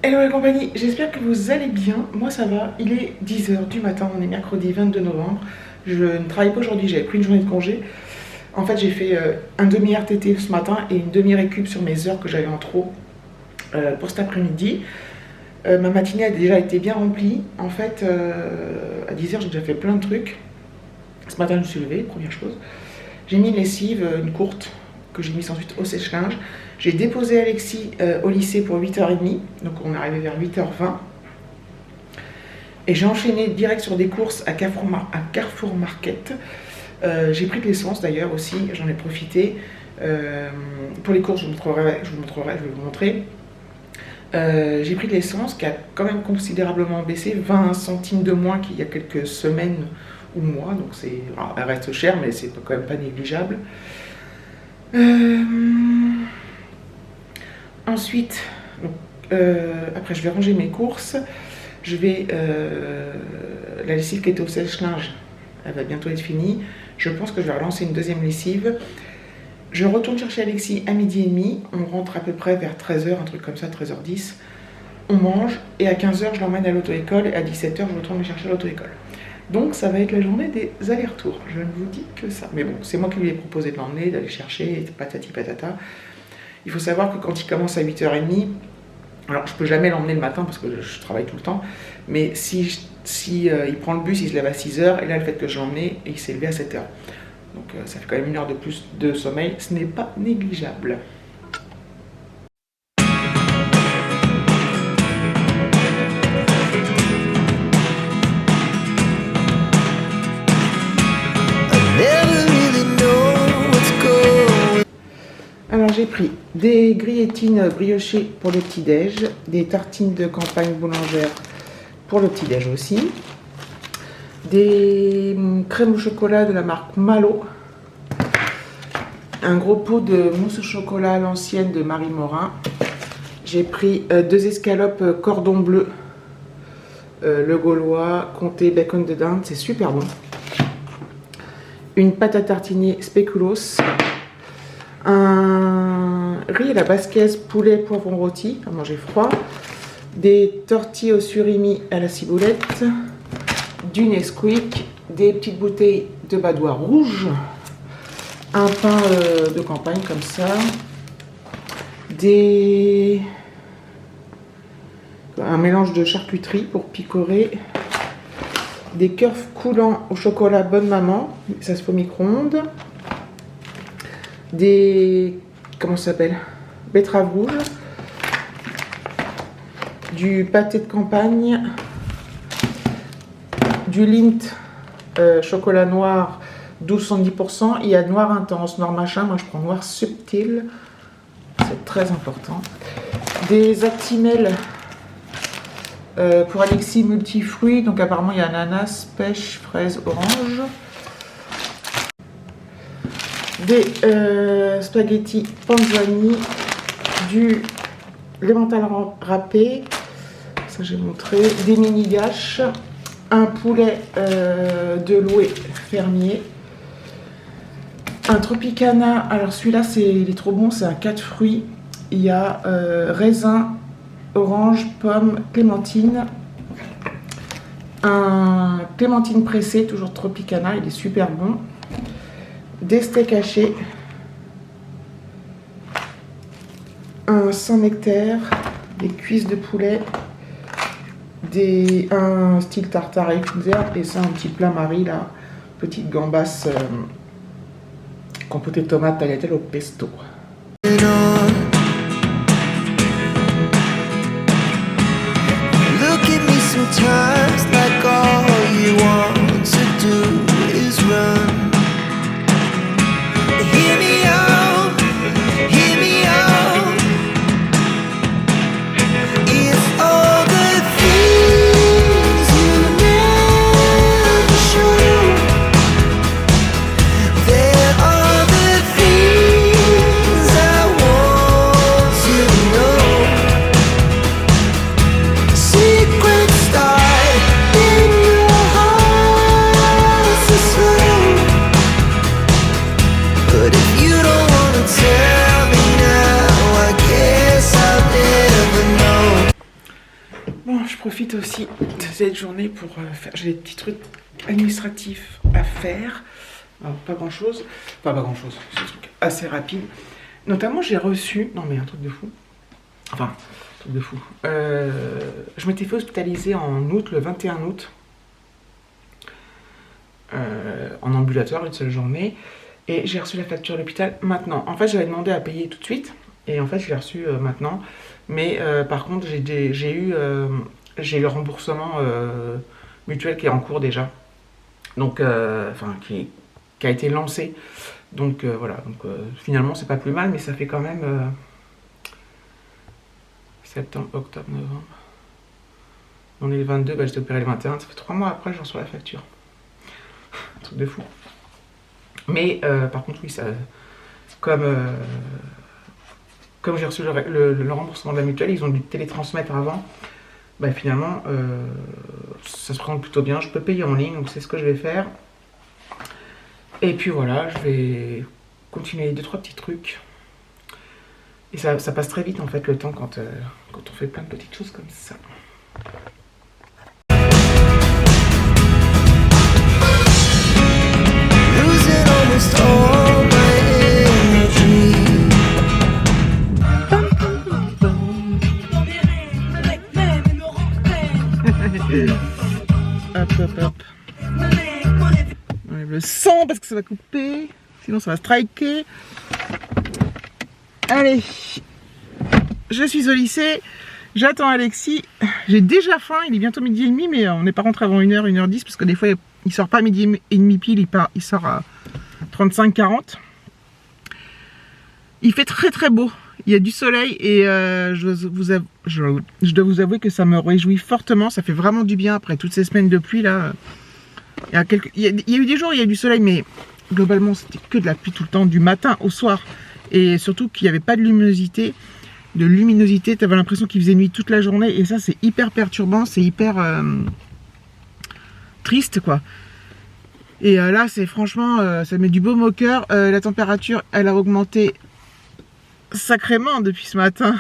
Hello la compagnie, j'espère que vous allez bien. Moi ça va, il est 10 h du matin, on est mercredi 22 novembre. Je ne travaille pas aujourd'hui, j'avais pris une journée de congé. En fait j'ai fait un demi-RTT ce matin et une demi-récup sur mes heures que j'avais en trop pour cet après-midi. Ma matinée a déjà été bien remplie. En fait à 10 h j'ai déjà fait plein de trucs. Ce matin je me suis levée, première chose. J'ai mis une lessive, une courte, que j'ai mise ensuite au sèche-linge. J'ai déposé Alexis au lycée pour 8h30, donc on est arrivé vers 8h20. Et j'ai enchaîné direct sur des courses à Carrefour Market. J'ai pris de l'essence d'ailleurs aussi, j'en ai profité. Pour les courses, je vais vous montrer. J'ai pris de l'essence qui a quand même considérablement baissé, 20 centimes de moins qu'il y a quelques semaines ou mois, donc elle reste chère, mais c'est quand même pas négligeable. Ensuite, après je vais ranger mes courses, je vais la lessive qui était au sèche-linge, elle va bientôt être finie. Je pense que je vais relancer une deuxième lessive. Je retourne chercher Alexis à 12h30, on rentre à peu près vers 13 h, un truc comme ça, 13h10. On mange et à 15 h je l'emmène à l'auto-école et à 17 h je retourne le chercher à l'auto-école. Donc ça va être la journée des allers-retours, je ne vous dis que ça. Mais bon, c'est moi qui lui ai proposé de l'emmener, d'aller chercher, patati patata. Il faut savoir que quand il commence à 8h30, alors je peux jamais l'emmener le matin parce que je travaille tout le temps, mais si il prend le bus, il se lève à 6 h, et là le fait que je l'emmène, et il s'est levé à 7 h. Donc ça fait quand même 1 heure de plus de sommeil, ce n'est pas négligeable. Alors j'ai pris des grillettines briochées pour le petit-déj, des tartines de campagne boulangère pour le petit-déj aussi, des crèmes au chocolat de la marque Malo, un gros pot de mousse au chocolat à l'ancienne de Marie Morin. J'ai pris 2 escalopes cordon bleu, le gaulois, comté bacon de dinde, c'est super bon. Une pâte à tartiner spéculoos, un riz à la basquaise poulet poivron rôti à manger froid, des tortillas au surimi à la ciboulette, du Nesquik, des petites bouteilles de badois rouge, un pain de campagne comme ça, un mélange de charcuterie pour picorer, des cœurs coulants au chocolat Bonne Maman, ça se fait au micro-ondes, des betteraves rouges, du pâté de campagne, du Lindt chocolat noir 12,70%. Il y a noir intense, noir machin, moi je prends noir subtil, c'est très important. Des Actimel pour Alexis multifruits, donc apparemment il y a ananas, pêche, fraise, orange. Des spaghettis panzani, du l'emmental râpé, ça j'ai montré, des mini gâches, un poulet de loué fermier, un Tropicana. Alors celui-là il est trop bon, c'est un 4 fruits, il y a raisin, orange, pomme, clémentine, un clémentine pressée, toujours Tropicana, il est super bon. Des steaks hachés, un sans nectar, des cuisses de poulet, un style tartare avec une herbe, et ça un petit plat Marie là, petite gambasse compotée de tomates tagliatelle au pesto. cette journée pour faire... J'ai des petits trucs administratifs à faire. Alors, pas grand chose. Enfin, pas grand chose. C'est un truc assez rapide. Notamment, j'ai reçu... Non, mais un truc de fou. Enfin, un truc de fou. Je m'étais fait hospitaliser en août, le 21 août. En ambulatoire, une seule journée. Et j'ai reçu la facture à l'hôpital maintenant. En fait, j'avais demandé à payer tout de suite. Et en fait, je l'ai reçu maintenant. Mais par contre, j'ai eu le remboursement mutuel qui est en cours déjà. Donc, qui a été lancé. Donc voilà. Donc, finalement, c'est pas plus mal, mais ça fait quand même septembre, octobre, novembre. On est le 22, bah, j'étais opéré le 21. Ça fait 3 mois après, j'en reçois la facture. Un truc de fou. Mais par contre, oui, ça, comme j'ai reçu le remboursement de la mutuelle, ils ont dû télétransmettre avant. Bah, finalement, ça se présente plutôt bien. Je peux payer en ligne, donc c'est ce que je vais faire. Et puis voilà, je vais continuer 2-3 petits trucs. Et ça passe très vite en fait le temps quand on fait plein de petites choses comme ça. Hop hop hop. On enlève le son parce que ça va couper, sinon ça va striker. Allez, je suis au lycée, j'attends Alexis, j'ai déjà faim, il est bientôt 12h30, mais on n'est pas rentré avant 1h, 1h10 parce que des fois il sort pas à 12h30 pile, il sort à 35-40. Il fait très très beau, il y a du soleil et je dois vous avouer que ça me réjouit fortement, ça fait vraiment du bien après toutes ces semaines de pluie là. Il y a eu des jours où il y a eu du soleil, mais globalement c'était que de la pluie tout le temps, du matin au soir. Et surtout qu'il n'y avait pas de luminosité. Tu avais l'impression qu'il faisait nuit toute la journée. Et ça, c'est hyper perturbant, c'est hyper triste, quoi. Et là, c'est franchement, ça met du baume au cœur. La température, elle a augmenté sacrément depuis ce matin.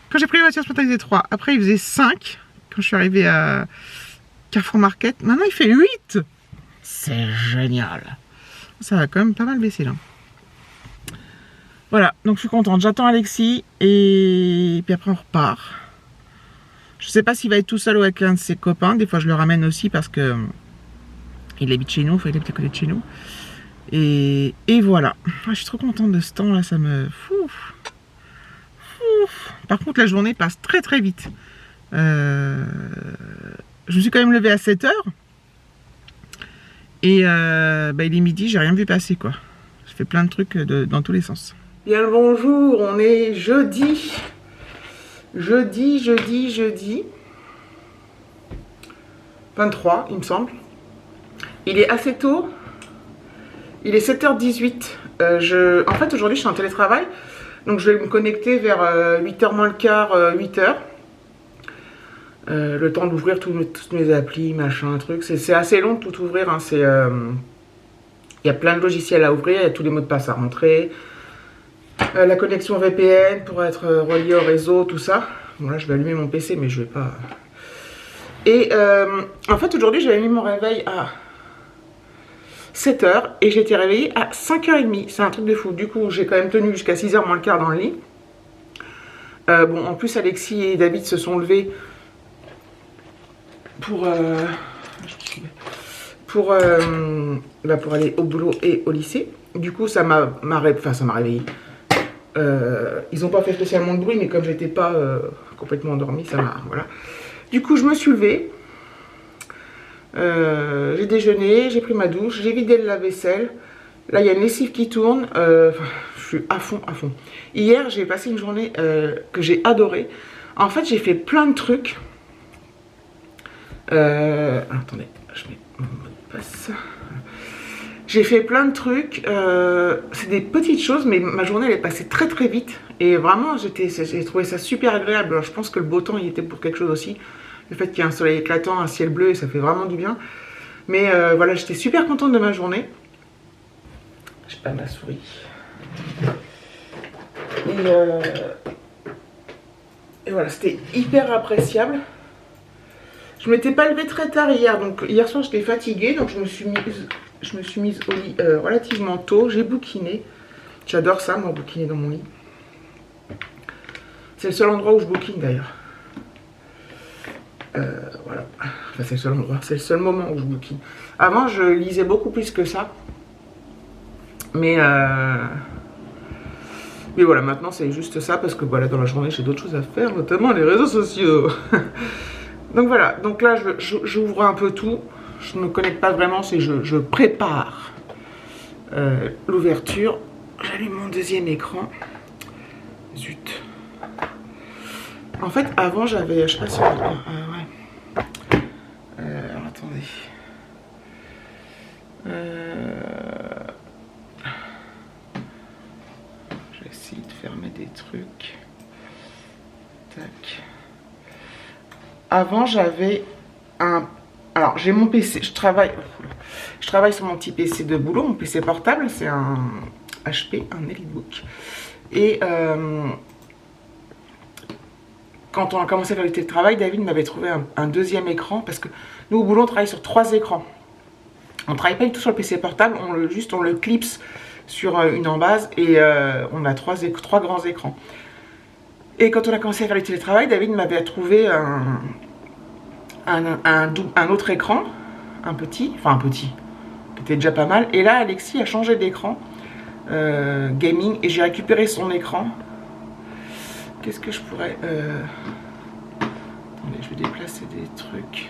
Quand j'ai pris la voiture ce matin, il faisait 3. Après, il faisait 5 quand je suis arrivée à Carrefour Market. Maintenant, il fait 8. C'est génial. Ça va quand même pas mal baisser, là. Voilà, donc je suis contente. J'attends Alexis et puis après on repart. Je sais pas s'il va être tout seul ou avec un de ses copains. Des fois je le ramène aussi parce que il habite chez nous, enfin il habite à côté de chez nous. Et voilà. Je suis trop contente de ce temps là, ça me... Par contre la journée passe très très vite. Je me suis quand même levée à 7h. Et il est midi, j'ai rien vu passer quoi. Je fais plein de trucs dans tous les sens. Bien le bonjour, on est jeudi. Jeudi 23, il me semble. Il est assez tôt. Il est 7h18. En fait, aujourd'hui, je suis en télétravail. Donc, je vais me connecter vers 8h moins le quart, 8h. Le temps d'ouvrir toutes mes applis, machin, trucs. C'est assez long de tout ouvrir. Hein. Il y a plein de logiciels à ouvrir, il y a tous les mots de passe à rentrer. La connexion VPN pour être relié au réseau, tout ça. Bon là je vais allumer mon PC mais je vais pas... Et en fait aujourd'hui j'avais mis mon réveil à 7h et j'ai été réveillée à 5h30. C'est un truc de fou. Du coup j'ai quand même tenu jusqu'à 6h moins le quart dans le lit. Bon en plus Alexis et David se sont levés pour aller au boulot et au lycée. Du coup ça m'a réveillée. Ils n'ont pas fait spécialement de bruit, mais comme j'étais pas complètement endormie, ça m'a... Voilà. Du coup, je me suis levée. J'ai déjeuné, j'ai pris ma douche, j'ai vidé le lave-vaisselle. Là, il y a une lessive qui tourne. Je suis à fond. Hier, j'ai passé une journée que j'ai adorée. En fait, j'ai fait plein de trucs. Attendez, je mets mon mot de passe. J'ai fait plein de trucs, c'est des petites choses, mais ma journée elle est passée très très vite. Et vraiment, j'ai trouvé ça super agréable. Alors, je pense que le beau temps, il était pour quelque chose aussi. Le fait qu'il y ait un soleil éclatant, un ciel bleu, ça fait vraiment du bien. Mais voilà, j'étais super contente de ma journée. J'ai pas ma souris. Et voilà, c'était hyper appréciable. Je m'étais pas levée très tard hier, donc hier soir j'étais fatiguée, donc je me suis mise au lit relativement tôt. J'ai bouquiné. J'adore ça, moi, bouquiner dans mon lit. C'est le seul endroit où je bouquine d'ailleurs. Voilà. Enfin, c'est le seul endroit, c'est le seul moment où je bouquine. Avant, je lisais beaucoup plus que ça. Mais voilà, maintenant c'est juste ça parce que voilà, dans la journée j'ai d'autres choses à faire, notamment les réseaux sociaux. Donc voilà, donc là j'ouvre un peu tout. Je ne me connecte pas vraiment, c'est je prépare l'ouverture. J'allume mon deuxième écran. Zut. En fait, avant j'avais, je sais pas si ouais. Alors attendez. Je vais essayer de fermer des trucs. Tac. Avant j'avais un... Alors j'ai mon PC, je travaille sur mon petit PC de boulot, mon PC portable, c'est un HP, un EliteBook. Et quand on a commencé à faire le télétravail, David m'avait trouvé un deuxième écran, parce que nous au boulot on travaille sur 3 écrans. On ne travaille pas du tout sur le PC portable, on le clipse sur une embase et on a 3 grands écrans. Et quand on a commencé à faire le télétravail, David m'avait trouvé un autre écran, un petit, qui était déjà pas mal. Et là, Alexis a changé d'écran, gaming, et j'ai récupéré son écran. Qu'est-ce que je pourrais... Attendez, je vais déplacer des trucs.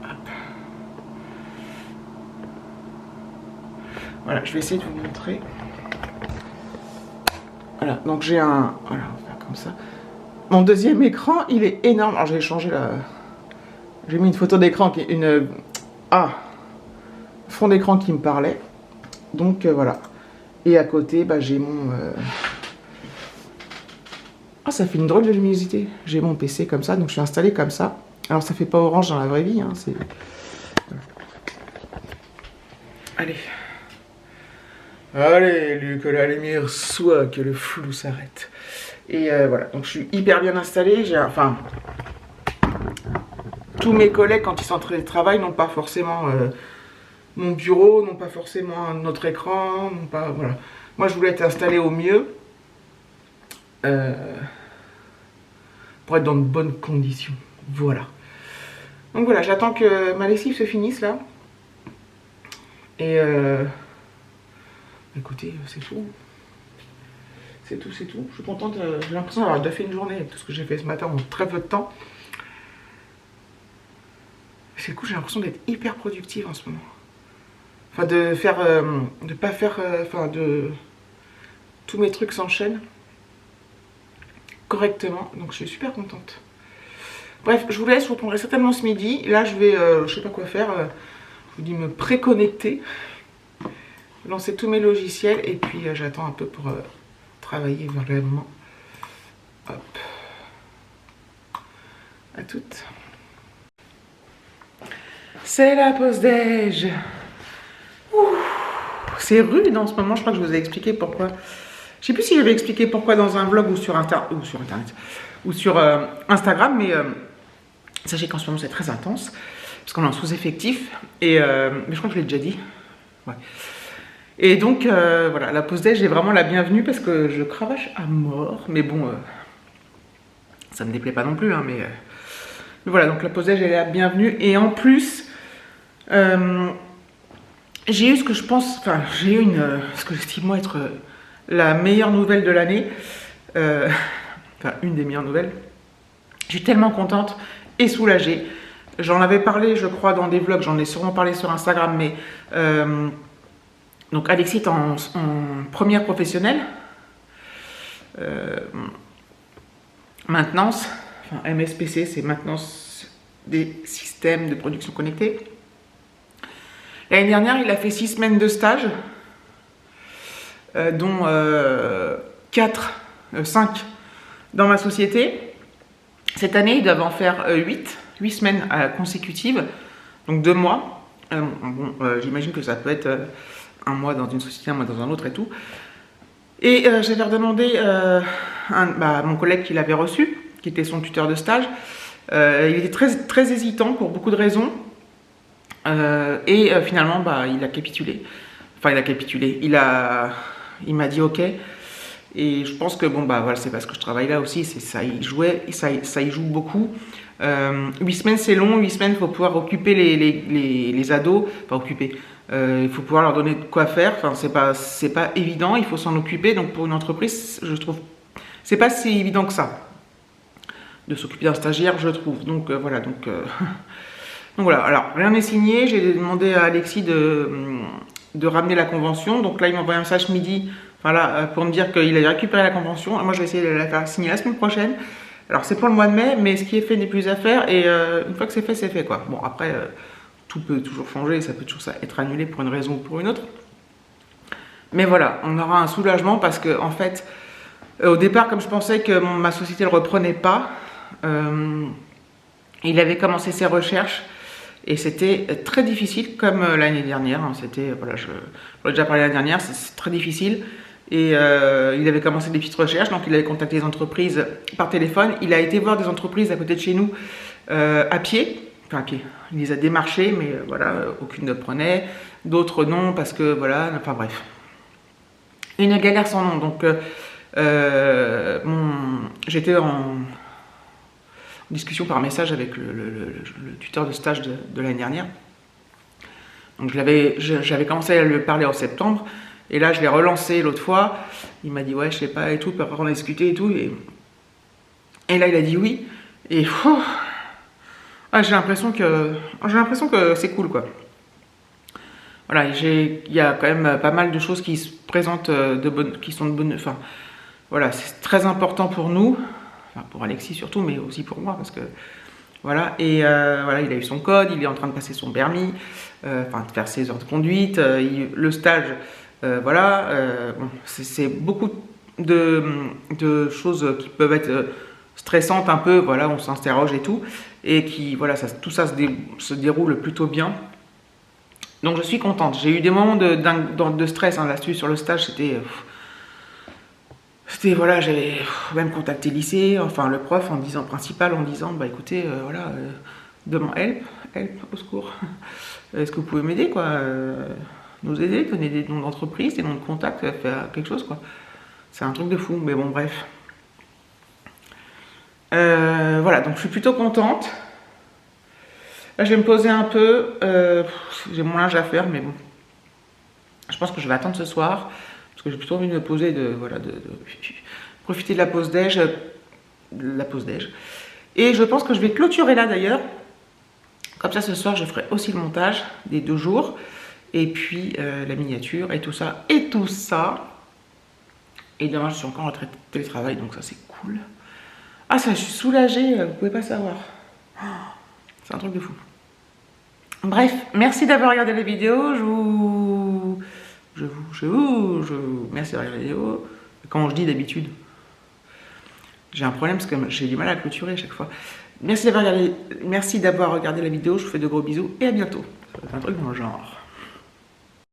Hop. Voilà, je vais essayer de vous montrer. Voilà, donc j'ai un... Voilà, on va faire comme ça. Mon deuxième écran, il est énorme. Alors j'ai changé la... J'ai mis une photo d'écran qui est une... fond d'écran qui me parlait. Donc voilà. Et à côté, bah, j'ai mon... ça fait une drôle de luminosité. J'ai mon PC comme ça, donc je suis installée comme ça. Alors ça fait pas orange dans la vraie vie, hein, c'est... Voilà. Allez. Allez, que la lumière soit, que le flou s'arrête. Et voilà, donc je suis hyper bien installée. Enfin, tous mes collègues, quand ils sont en télétravail, n'ont pas forcément mon bureau, n'ont pas forcément notre écran, n'ont pas... Voilà. Moi, je voulais être installée au mieux pour être dans de bonnes conditions. Voilà. Donc voilà, j'attends que ma lessive se finisse là. Et écoutez, c'est tout. C'est tout, c'est tout. Je suis contente, j'ai l'impression d'avoir déjà fait une journée avec tout ce que j'ai fait ce matin en très peu de temps. C'est cool, j'ai l'impression d'être hyper productive en ce moment. Enfin, de pas faire, tous mes trucs s'enchaînent correctement, donc je suis super contente. Bref, je vous laisse, je vous reprendrai certainement ce midi. Là, je vais, je sais pas quoi faire, je vous dis me préconnecter, lancer tous mes logiciels, et puis j'attends un peu pour travailler vraiment. Hop. À toutes. C'est la pause déj. C'est rude en ce moment, je crois que je vous ai expliqué pourquoi. Je sais plus si j'avais expliqué pourquoi dans un vlog ou sur Internet ou sur Instagram, mais sachez qu'en ce moment c'est très intense parce qu'on est en sous-effectif et mais je crois que je l'ai déjà dit. Ouais. Et donc voilà, la pause déj est vraiment la bienvenue parce que je cravache à mort, mais bon, ça me déplaît pas non plus, hein, mais voilà, donc la pause déj est la bienvenue et en plus j'ai eu ce que je pense, enfin j'ai eu ce que j'estime moi être la meilleure nouvelle de l'année, enfin une des meilleures nouvelles. Je suis tellement contente et soulagée. J'en avais parlé, je crois, dans des vlogs, j'en ai sûrement parlé sur Instagram, mais donc Alexis est en première professionnelle, maintenance, enfin MSPC, c'est maintenance des systèmes de production connectés. L'année dernière, il a fait 6 semaines de stage, dont 5 dans ma société. Cette année, il doit en faire 8 semaines consécutives, donc 2 mois. J'imagine que ça peut être un mois dans une société, un mois dans un autre et tout. Et j'avais redemandé à mon collègue qui l'avait reçu, qui était son tuteur de stage. Il était très hésitant pour beaucoup de raisons. Finalement, bah, il a capitulé. Enfin, il a capitulé. Il m'a dit OK. Et je pense que bon, bah voilà, c'est parce que je travaille là aussi. C'est ça, ça y joue beaucoup. 8 semaines, c'est long. 8 semaines, il faut pouvoir occuper les ados. Enfin, occuper. Il faut pouvoir leur donner de quoi faire. Enfin, c'est pas évident. Il faut s'en occuper. Donc, pour une entreprise, je trouve, c'est pas si évident que ça de s'occuper d'un stagiaire, je trouve. Donc voilà. Donc voilà. Alors, rien n'est signé. J'ai demandé à Alexis de ramener la convention. Donc là, il m'a envoyé un message midi. Voilà, pour me dire qu'il avait récupéré la convention. Moi, je vais essayer de la faire signer la semaine prochaine. Alors, c'est pour le mois de mai, mais ce qui est fait n'est plus à faire. Et une fois que c'est fait, quoi. Bon, après, tout peut toujours changer. Ça peut toujours être annulé pour une raison ou pour une autre. Mais voilà, on aura un soulagement parce que, en fait, au départ, comme je pensais que ma société ne le reprenait pas, il avait commencé ses recherches. Et c'était très difficile, comme l'année dernière. Hein, c'était, voilà, je l'ai déjà parlé l'année dernière, c'est très difficile. Et il avait commencé des petites recherches, donc il avait contacté des entreprises par téléphone. Il a été voir des entreprises à côté de chez nous à pied. Enfin, à pied. Il les a démarchées, mais voilà, aucune ne prenait. D'autres non, parce que voilà, enfin bref. Une galère sans nom. Donc, j'étais en discussion par message avec le tuteur de stage de l'année dernière. Donc j'avais commencé à lui parler en septembre, et là je l'ai relancé l'autre fois. Il m'a dit ouais, je sais pas et tout, puis après on a discuté et tout, et là il a dit oui, et j'ai l'impression que c'est cool quoi. Voilà, il y a quand même pas mal de choses qui se présentent qui sont de bonnes, enfin voilà, c'est très important pour nous. Enfin, pour Alexis surtout, mais aussi pour moi, parce que voilà, et voilà, il a eu son code, il est en train de passer son permis, enfin de faire ses heures de conduite, le stage, voilà, bon, c'est beaucoup de choses qui peuvent être stressantes un peu, voilà, on s'interroge et tout, et qui, voilà, tout ça se déroule plutôt bien. Donc je suis contente. J'ai eu des moments de stress hein, là-dessus sur le stage, voilà, j'avais même contacté le lycée, enfin le prof principal en disant bah écoutez, voilà, demande help, au secours. Est-ce que vous pouvez m'aider quoi, nous aider, donner des noms d'entreprise, des noms de contacts, faire quelque chose quoi. C'est un truc de fou, mais bon bref. Voilà, donc je suis plutôt contente. Là je vais me poser un peu, j'ai mon linge à faire, mais bon. Je pense que je vais attendre ce soir. Parce que j'ai plutôt envie de me poser, de profiter de la pause déj. Et je pense que je vais clôturer là d'ailleurs. Comme ça, ce soir, je ferai aussi le montage des 2 jours. Et puis la miniature et tout ça. Et demain, je suis encore en télétravail, donc ça, c'est cool. Ah, ça, je suis soulagée, vous pouvez pas savoir. C'est un truc de fou. Bref, merci d'avoir regardé la vidéo. Merci d'avoir regardé la vidéo. Quand je dis d'habitude, j'ai un problème parce que j'ai du mal à clôturer à chaque fois. Merci d'avoir regardé la vidéo. Je vous fais de gros bisous et à bientôt. Ça va être un truc dans le genre.